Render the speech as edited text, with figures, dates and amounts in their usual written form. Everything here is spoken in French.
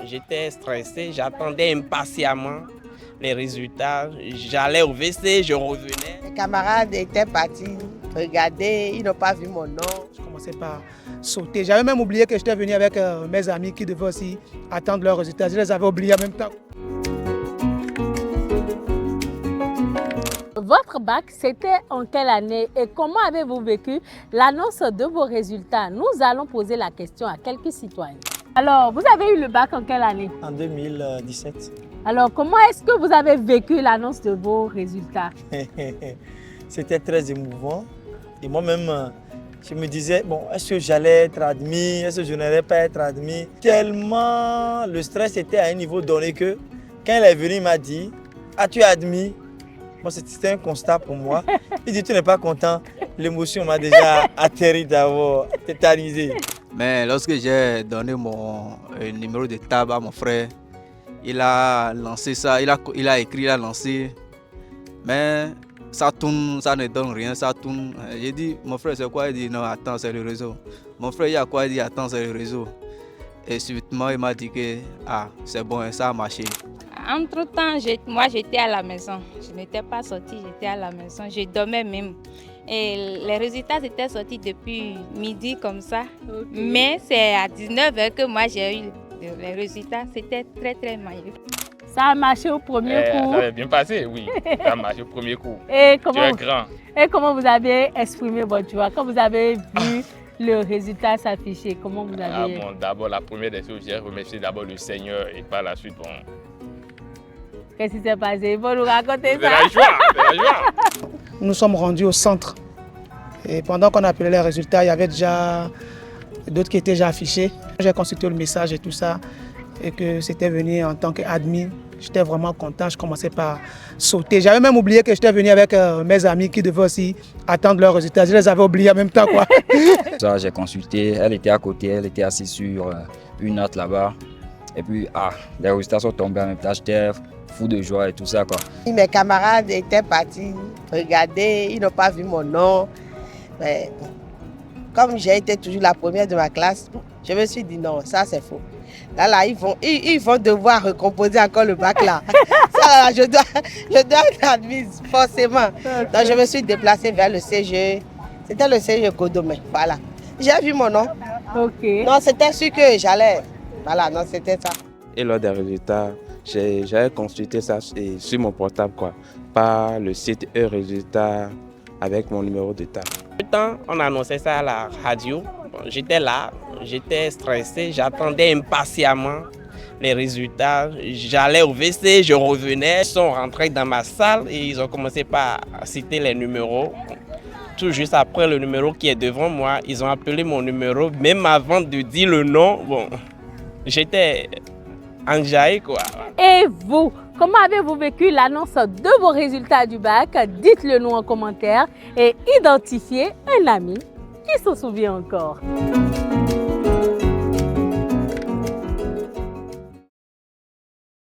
j'étais stressé, j'attendais impatiemment les résultats. J'allais au WC, je revenais. Mes camarades étaient partis regarder, ils n'ont pas vu mon nom. Je commençais par sauter. J'avais même oublié que j'étais venu avec mes amis qui devaient aussi attendre leurs résultats. Je les avais oubliés en même temps. Votre bac, c'était en quelle année et comment avez-vous vécu l'annonce de vos résultats? Nous allons poser la question à quelques citoyens. Alors, vous avez eu le bac en quelle année? En 2017. Alors, comment est-ce que vous avez vécu l'annonce de vos résultats? C'était très émouvant. Et moi-même, je me disais, bon, est-ce que j'allais être admis? Est-ce que je n'allais pas être admis? Tellement le stress était à un niveau donné que quand il est venu, il m'a dit, as-tu admis? Bon, c'était un constat pour moi. Il dit, tu n'es pas content. L'émotion m'a déjà atterri d'abord, tétanisé. Mais lorsque j'ai donné mon numéro de table à mon frère, il a lancé ça, il a écrit, il a lancé. Mais ça tourne, ça ne donne rien, ça tourne. J'ai dit, mon frère, c'est quoi? Il dit, non, attends, c'est le réseau. Mon frère, il y a quoi? Il dit, attends, c'est le réseau. Et subitement, il m'a dit que c'est bon, ça a marché. Entre-temps, moi, j'étais à la maison. Je n'étais pas sortie, j'étais à la maison. Je dormais même. Et les résultats étaient sortis depuis midi comme ça. Okay. Mais c'est à 19h que moi, j'ai eu les résultats. C'était très, très magnifique. Ça a marché au premier coup? Ça a bien passé, oui. Ça a marché au premier coup. Et tu es grand. Et comment vous avez exprimé votre joie quand vous avez vu le résultat s'afficher? Comment vous avez... Bon, d'abord, la première des choses, j'ai remercié d'abord le Seigneur et par la suite, bon... Qu'est-ce qui s'est passé? Il faut nous raconter ça. C'est la joie. Nous sommes rendus au centre. Et pendant qu'on appelait les résultats, il y avait déjà d'autres qui étaient déjà affichés. J'ai consulté le message et tout ça, et que c'était venu en tant qu'admis. J'étais vraiment content, je commençais par sauter. J'avais même oublié que j'étais venu avec mes amis qui devaient aussi attendre leurs résultats. Je les avais oubliés en même temps, quoi. Ça, j'ai consulté, elle était à côté, elle était assise sur une note là-bas. Et puis, les résultats sont tombés en même temps. J'étais fou de joie et tout ça, quoi. Mes camarades étaient partis regarder, ils n'ont pas vu mon nom. Mais comme j'ai été toujours la première de ma classe, je me suis dit non, ça c'est faux. Là, ils vont devoir recomposer encore le bac là. Ça, je dois être admise forcément. Donc je me suis déplacée vers le CGE. C'était le CGE Godomé, voilà. J'ai vu mon nom. Ok. Non, c'était sûr que j'allais. Voilà, non, c'était ça. Et lors des résultats, j'avais consulté ça sur mon portable, quoi, par le site e-résultats avec mon numéro de table. Temps, on annonçait ça à la radio. Bon, j'étais là, j'étais stressé, j'attendais impatiemment les résultats. J'allais au WC, je revenais. Ils sont rentrés dans ma salle et ils ont commencé par citer les numéros. Tout juste après le numéro qui est devant moi, ils ont appelé mon numéro. Même avant de dire le nom, bon, j'étais enjaillé, quoi. Et vous, comment avez-vous vécu l'annonce de vos résultats du bac? Dites-le nous en commentaire et identifiez un ami qui s'en souvient encore.